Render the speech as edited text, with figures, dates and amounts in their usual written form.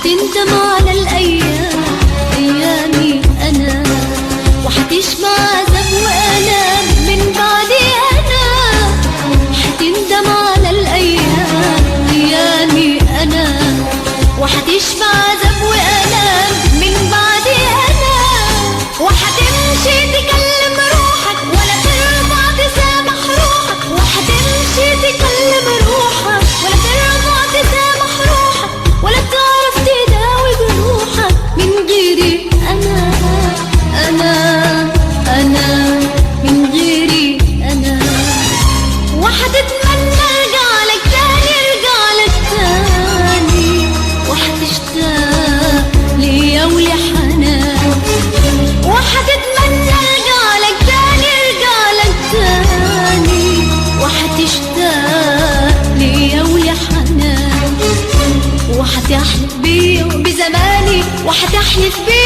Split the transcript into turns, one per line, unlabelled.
وحتندم على الأيام أيامي أنا، وحتشبع عذاب وألام من بعدي أنا. حتندم على الأيام أيامي أنا، وحتشبع عذاب وألام من بعدي أنا. وحتمشي تكلم روحك ولا ترضى تسامح روحك، وحتمشي تكلم روحك ولا ترضى تسامح روحك، ولا تعرف تداوي جروحك من غيري أنا. أنا من غيري أنا. وحتتمنى ارجع لك تاني ارجع لك تاني، وحتشتاق ليا ولحنان. وحتتمنى ارجع لك تاني ارجع لك تاني، وحتشتاق ليا ولحنان. وحتحلف بيا وبزماني، وحتحلف بيا